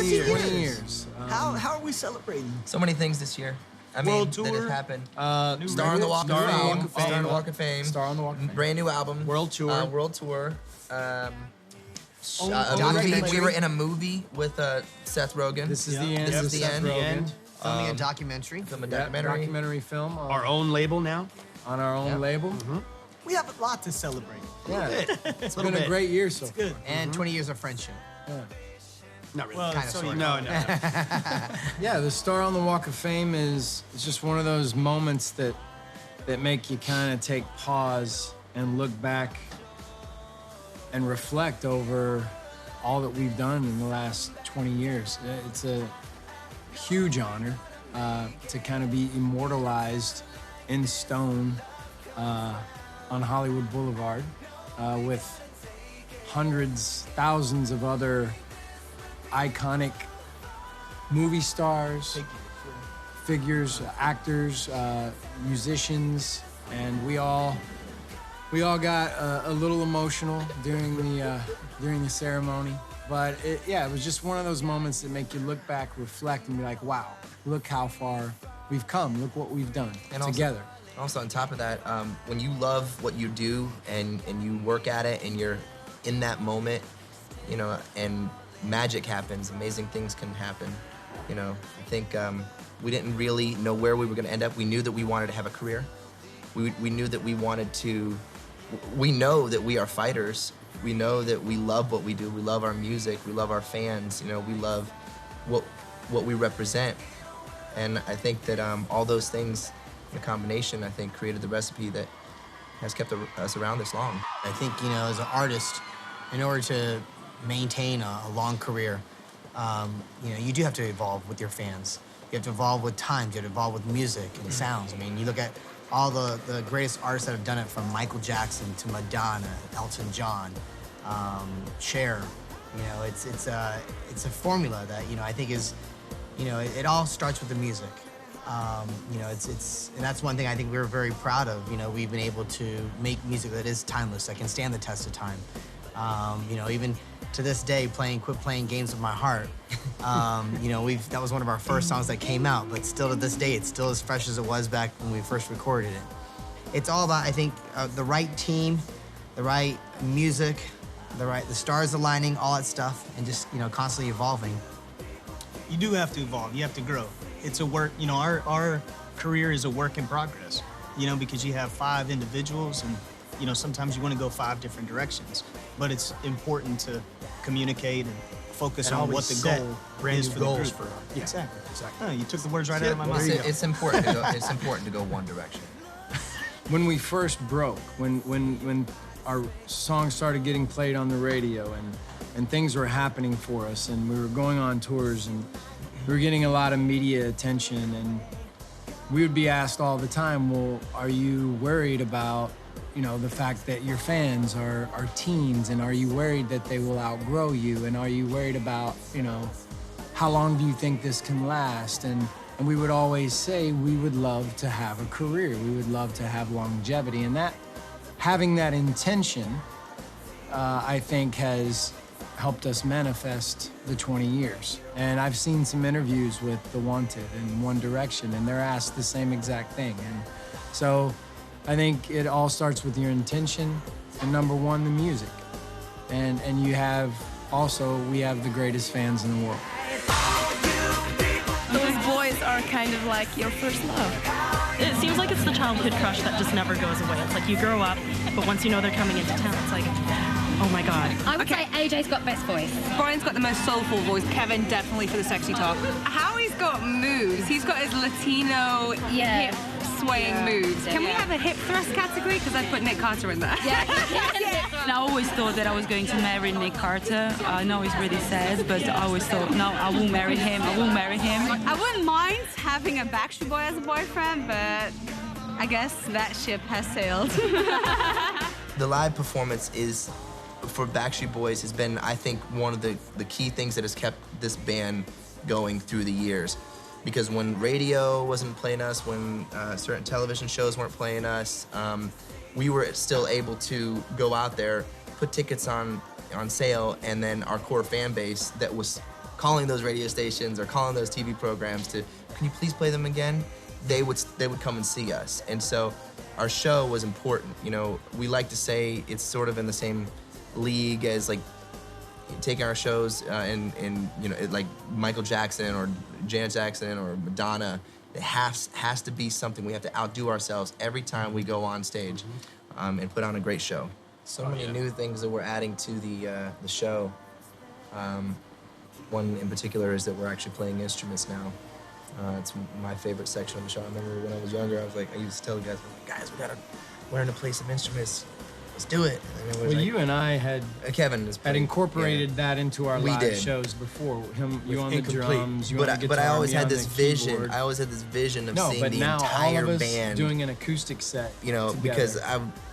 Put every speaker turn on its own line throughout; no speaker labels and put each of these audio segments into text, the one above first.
years.
20 years.
How are we celebrating?
So many things this year. I mean,
World
that
tour.
have happened.
Star on the Walk of Fame.
Star on the Walk of Fame.
Star on the Walk of Fame.
Brand new album.
World tour.
World tour. A
documentary.
movie. We were in a movie with Seth Rogen.
This is the end.
This is the
Seth
end.
Rogen.
Filming a documentary.
Film a
Yeah,
documentary.
documentary film
Our own label now.
on our own label.
We have a lot to celebrate.
Yeah,
It's
been a great year so
It's good.
And 20 years of friendship.
far.
Not really.
Well,
Kinda,
so
sorta.
you
No,
know.
no.
Yeah, the Star on the Walk of Fame is just one of those moments that make you kind of take pause and look back and reflect over all that we've done in the last 20 years. It's a huge honor to kind of be immortalized in stone on Hollywood Boulevard with hundreds, thousands of other iconic movie stars, figures, actors, musicians, and we all got a little emotional during the ceremony. But it was just one of those moments that make you look back, reflect, and be like, wow, look how far we've come. Look what we've done together.
Also, on top of that, when you love what you do and you work at it and you're in that moment, you know, and magic happens, amazing things can happen. You know, I think we didn't really know where we were going to end up. We knew that we wanted to have a career. We knew that we wanted to. We know that we are fighters. We know that we love what we do. We love our music. We love our fans. You know, we love what we represent. And I think that all those things, the combination, I think, created the recipe that has kept us around this long.
I think, you know, as an artist, in order to maintain a long career, you know, you do have to evolve with your fans. You have to evolve with times. You have to evolve with music and sounds. I mean, you look at all the greatest artists that have done it, from Michael Jackson to Madonna, Elton John, Cher. You know, it's a formula that, you know, I think is, you know, it all starts with the music. You know, and that's one thing I think we're very proud of. You know, we've been able to make music that is timeless, that can stand the test of time. You know, even to this day, Quit Playing Games with My Heart. You know, that was one of our first songs that came out, but still to this day, it's still as fresh as it was back when we first recorded it. It's all about, I think, the right team, the right music, the stars aligning, all that stuff, and just, you know, constantly evolving.
You do have to evolve. You have to grow. It's a work, you know, our career is a work in progress, you know, because you have 5 individuals and, you know, sometimes you want to go 5 different directions, but it's important to communicate and focus on what the goal
brand
is
new
for the
goals
group.
for us.
Exactly.
Exactly.
Oh, you took the words right out of my mouth.
It's important to go. It's important to go one direction.
When we first broke, when our songs started getting played on the radio and things were happening for us and we were going on tours and we were getting a lot of media attention, and we would be asked all the time, well, are you worried about, you know, the fact that your fans are teens, and are you worried that they will outgrow you, and are you worried about, you know, how long do you think this can last? And we would always say we would love to have a career, we would love to have longevity, and that having that intention, I think, has helped us manifest the 20 years. And I've seen some interviews with The Wanted and One Direction, and they're asked the same exact thing. And so I think it all starts with your intention, and number one, the music. And we have the greatest fans in the world.
Those boys are kind of like your first love. It seems like it's the childhood crush that just never goes away. It's like you grow up, but once you know they're coming into town, it's like, oh my God.
I would say AJ's got best voice.
Brian's got the most soulful voice. Kevin definitely for the sexy talk. Howie's got moves. He's got his Latino hip swaying moves. Can we have a hip thrust category? Because I'd put Nick Carter in there.
And I always thought that I was going to marry Nick Carter. I know it's really sad, but I always thought, no, I will marry him. I will marry him.
I wouldn't mind having a Backstreet Boy as a boyfriend, but I guess that ship has sailed.
The live performance is, for Backstreet Boys, has been, I think, one of the key things that has kept this band going through the years. Because when radio wasn't playing us, when certain television shows weren't playing us, we were still able to go out there, put tickets on sale, and then our core fan base that was calling those radio stations or calling those TV programs to, can you please play them again? They would come and see us. And so our show was important. You know, we like to say it's sort of in the same league as like taking our shows in you know, like Michael Jackson or Janet Jackson or Madonna. It has to be something. We have to outdo ourselves every time we go on stage and put on a great show. So many new things that we're adding to the show. One in particular is that we're actually playing instruments now. It's my favorite section of the show. I remember when I was younger, I used to tell the guys, guys, we gotta learn to play some instruments. Let's do it. And it was
Well, you and I had
Kevin
had incorporated that into our
We
live
did.
shows before. You on the
Incomplete.
drums, you on the guitar,
But I always
me
had
on
this
the
vision.
keyboard.
I always had this vision of
No,
seeing
but
the
now
entire
all of us
band
doing an acoustic set.
you know,
together.
because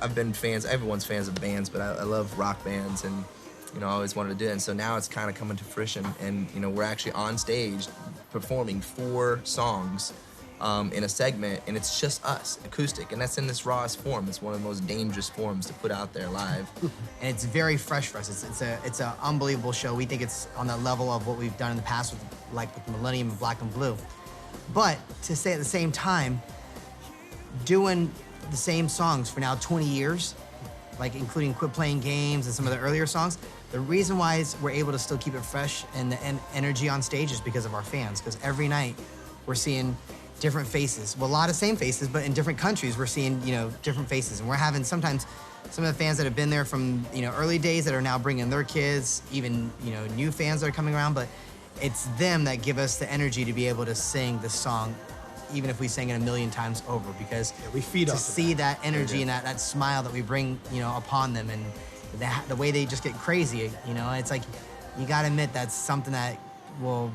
I've been fans. Everyone's fans of bands, but I love rock bands, and you know, I always wanted to do it. And so now it's kind of coming to fruition, and you know, we're actually on stage performing 4 songs in a segment, and it's just us, acoustic, and that's in this rawest form. It's one of the most dangerous forms to put out there live.
And it's very fresh for us. It's an unbelievable show. We think it's on the level of what we've done in the past with Millennium and Black and Blue. But to say at the same time, doing the same songs for now 20 years, like including Quit Playing Games and some of the earlier songs, the reason why we're able to still keep it fresh and the energy on stage is because of our fans. Because every night we're seeing different faces. Well, a lot of same faces, but in different countries we're seeing, you know, different faces. And we're having sometimes some of the fans that have been there from, you know, early days that are now bringing their kids, even, you know, new fans that are coming around. But it's them that give us the energy to be able to sing the song, even if we sing it a million times over, because
we feed
to
off of
see that energy and that smile that we bring, you know, upon them, and the way they just get crazy, you know, it's like, you gotta admit that's something that will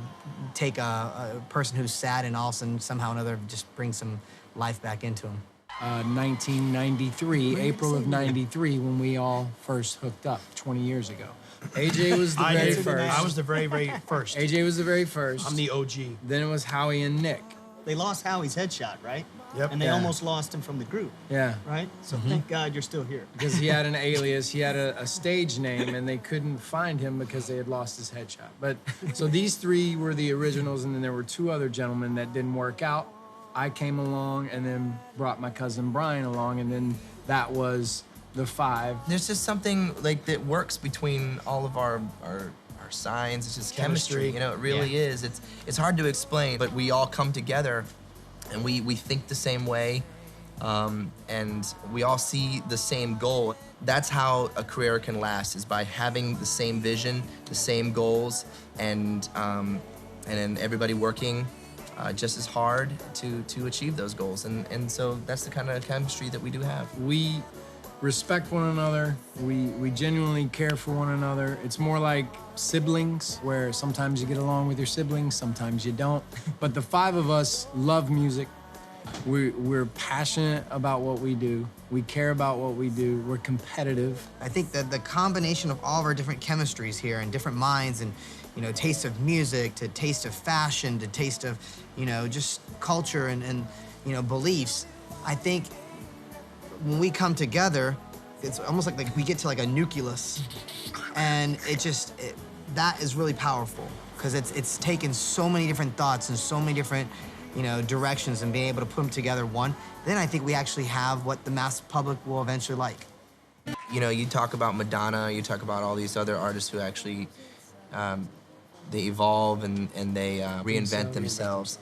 take a person who's sad and all of a sudden somehow or another just bring some life back into them.
1993, April of 93, when we all first hooked up 20 years ago. AJ was the very first.
I was the very, very first.
AJ was the very first.
I'm the OG.
Then it was Howie and Nick.
They lost Howie's headshot, right?
Yep.
And they
Yeah.
almost lost him from the group,
Yeah.
right? So thank God you're still here.
Because he had an alias, he had a stage name, and they couldn't find him because they had lost his headshot. But so these 3 were the originals, and then there were 2 other gentlemen that didn't work out. I came along and then brought my cousin Brian along, and then that was the 5.
There's just something like that works between all of our signs. It's just chemistry. You know, it really is. It's hard to explain, but we all come together, and we think the same way, and we all see the same goal. That's how a career can last, is by having the same vision, the same goals, and then everybody working just as hard to achieve those goals. And so that's the kind of chemistry that we do have.
We respect one another. We genuinely care for one another. It's more like siblings, where sometimes you get along with your siblings, sometimes you don't. But the 5 of us love music. We're passionate about what we do. We care about what we do. We're competitive.
I think that the combination of all of our different chemistries here and different minds and, you know, taste of music to taste of fashion to taste of, you know, just culture and you know, beliefs, I think when we come together, it's almost like we get to like a nucleus, and that is really powerful, because it's taken so many different thoughts and so many different, you know, directions, and being able to put them together one, then I think we actually have what the mass public will eventually like.
You know, you talk about Madonna, you talk about all these other artists who actually, they evolve and they reinvent themselves.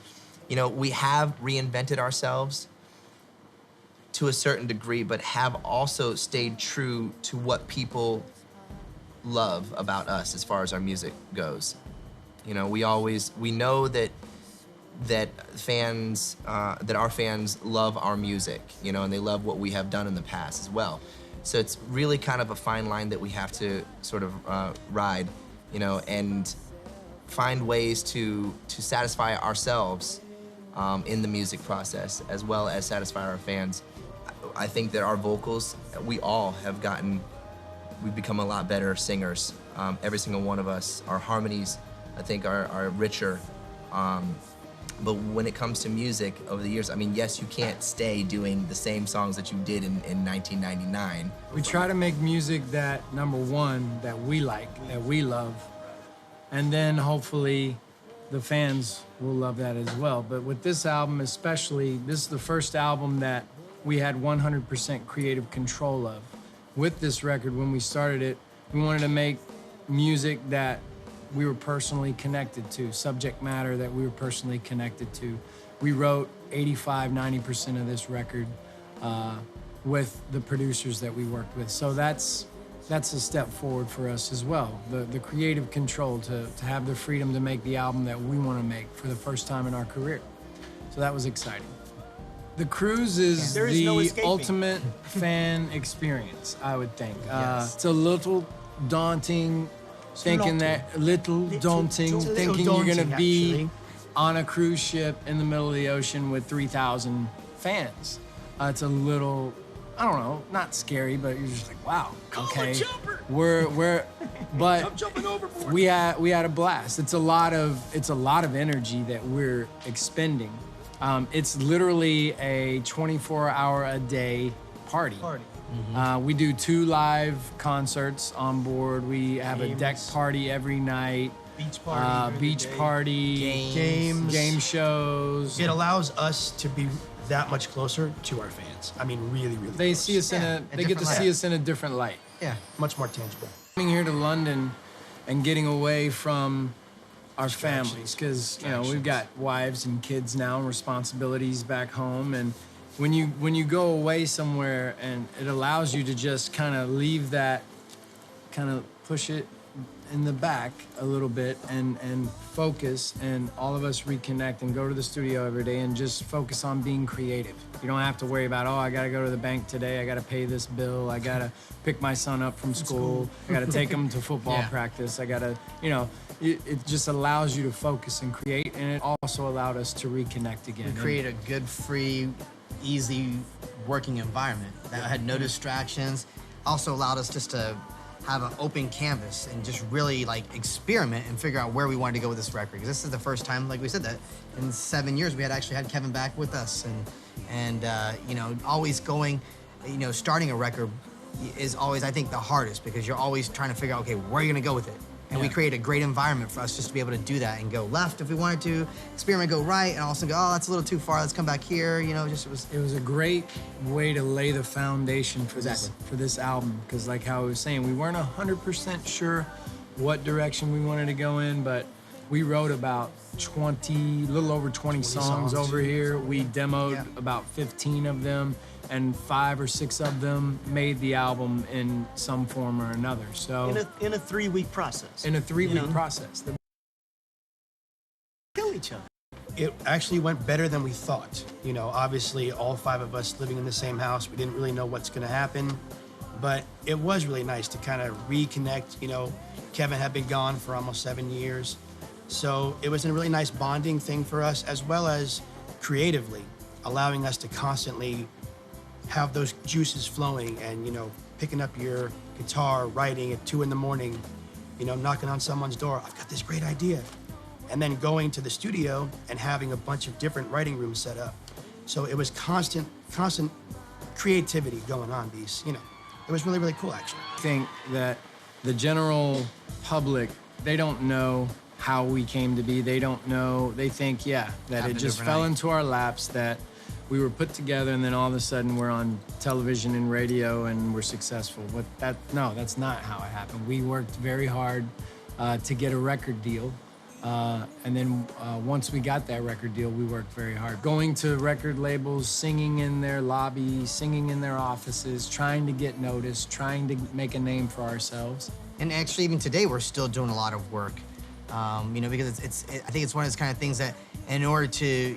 You know, we have reinvented ourselves to a certain degree, but have also stayed true to what people love about us as far as our music goes. You know, we know that our fans love our music, you know, and they love what we have done in the past as well. So it's really kind of a fine line that we have to sort of ride, you know, and find ways to satisfy ourselves in the music process, as well as satisfy our fans. I think that our vocals, we've become a lot better singers. Every single one of us. Our harmonies, I think, are richer. But when it comes to music over the years, I mean, yes, you can't stay doing the same songs that you did in 1999.
We try to make music that, number one, that we like, that we love, And then hopefully the fans will love that as well. But with this album especially, this is the first album that we had 100% creative control of. With this record, when we started it, we wanted to make music that we were personally connected to, subject matter that we were personally connected to. We wrote 85, 90% of this record with the producers that we worked with. So that's a step forward for us as well. The creative control to have the freedom to make the album that we want to make for the first time in our career. So that was exciting. The cruise is the ultimate fan experience, I would think. It's a little daunting, thinking you're gonna be on a cruise ship in the middle of the ocean with 3,000 fans. It's a little, I don't know, not scary, but you're just like, wow, okay. But we had a blast. It's a lot of energy that we're expending. It's literally a 24-hour-a-day party. We do 2 live concerts on board. We have a deck party every night. Beach party, game shows.
It allows us to be that much closer to our fans. I mean, really, really.
They
close.
see us they get to see us in a different light.
Yeah, much more tangible.
Coming here to London and getting away from our families, because we've got wives and kids now and responsibilities back home, and when you go away somewhere and it allows you to just kind of leave that, kind of push it in the back a little bit and focus, and all of us reconnect and go to the studio every day and just focus on being creative. You don't have to worry about, I gotta go to the bank today, I gotta pay this bill, I gotta pick my son up from school, I gotta take him to football practice, I gotta, it just allows you to focus and create, and it also allowed us to reconnect again.
We create a good, free, easy working environment that had no distractions. Also allowed us just to have an open canvas and just really experiment and figure out where we wanted to go with this record. Because this is the first time, like we said, that in 7 years we had actually had Kevin back with us, and always going, starting a record is always, I think, the hardest, because you're always trying to figure out, okay, where are you gonna go with it? And we create a great environment for us just to be able to do that and go left if we wanted to, experiment, go right, and also go, that's a little too far, let's come back here, It was
a great way to lay the foundation for this album, because like how I was saying, we weren't 100% sure what direction we wanted to go in, but we wrote about a little over 20 songs over here. We demoed about 15 of them, and 5 or 6 of them made the album in some form or another. So
in a 3-week process.
In a 3-week process.
Kill each other.
It actually went better than we thought. Obviously all 5 of us living in the same house, we didn't really know what's gonna happen, but it was really nice to kind of reconnect. Kevin had been gone for almost 7 years. So it was a really nice bonding thing for us, as well as creatively allowing us to constantly have those juices flowing and, picking up your guitar, writing at 2 a.m, knocking on someone's door, I've got this great idea. And then going to the studio and having a bunch of different writing rooms set up. So it was constant creativity going on, these, it was really, really cool, actually.
I think that the general public, they don't know how we came to be. They don't know, they think, that it just fell into our laps, that we were put together and then all of a sudden we're on television and radio and we're successful. But that's not how it happened. We worked very hard to get a record deal. And then once we got that record deal, we worked very hard. Going to record labels, singing in their lobbies, singing in their offices, trying to get noticed, trying to make a name for ourselves.
And actually, even today, we're still doing a lot of work. Because I think it's one of those kind of things that, in order to,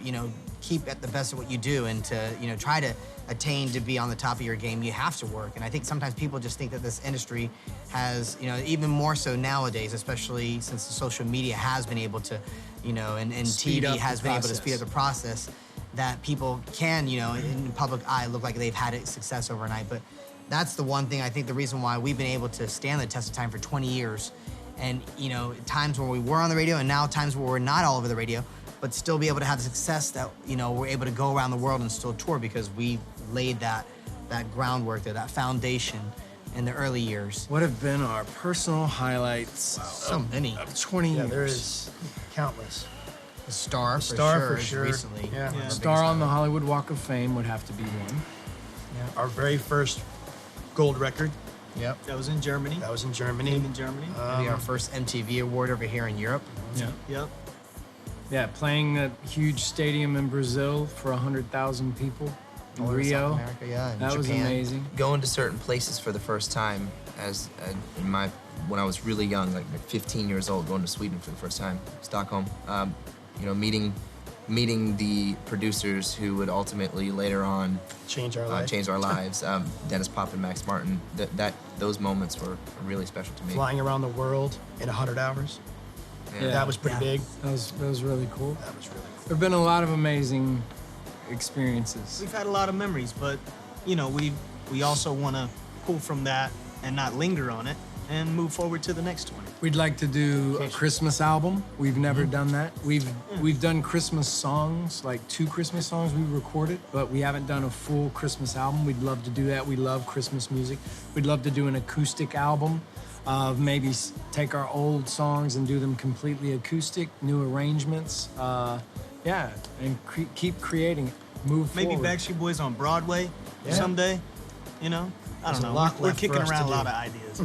keep at the best of what you do and to, try to attain to be on the top of your game, you have to work. And I think sometimes people just think that this industry has, even more so nowadays, especially since the social media has been able to, and TV has been able to speed up the process, that people can, in the public eye, look like they've had success overnight. But that's the one thing, I think, the reason why we've been able to stand the test of time for 20 years. And, times where we were on the radio and now times where we're not all over the radio, but still be able to have the success that, we're able to go around the world and still tour, because we laid that groundwork there, that foundation in the early years?
What have been our personal highlights
So many.
of 20
Yeah,
years?
there is countless.
The Star,
Star
for
for
sure.
sure.
Recently.
Yeah.
One of
Yeah.
our
Star
biggest
on the
highlights.
Hollywood Walk of Fame would have to be one.
Our very first gold record,
Yep.
That was in Germany.
that was in
Came
Germany.
in Germany.
Maybe our first MTV award over here in Europe.
Yeah.
Yep.
Yeah, playing a huge stadium in Brazil for 100,000 people. In
All over
Rio.
South America, yeah, and
That was
Japan.
amazing.
Going to certain places for the first time when I was really young, like 15 years old, going to Sweden for the first time, Stockholm. Meeting the producers who would ultimately later on
Change our life.
change our lives. Dennis Pop and Max Martin. Those moments were really special to me.
Flying around the world in 100 hours.
Yeah.
That was pretty big.
That was really cool.
That was really cool.
There have been a lot of amazing experiences.
We've had a lot of memories, but you know, we also want to pull from that and not linger on it and move forward to the next one.
We'd like to do a Christmas album. We've never done that. We've done Christmas songs, like 2 Christmas songs we recorded, but we haven't done a full Christmas album. We'd love to do that. We love Christmas music. We'd love to do an acoustic album of maybe take our old songs and do them completely acoustic, new arrangements. And keep creating it. Move
Maybe
forward.
Backstreet Boys on Broadway
Yeah.
someday. You know, I
There's
don't
a
know.
lot
We're
left for
kicking
us to
around a
do.
lot of ideas.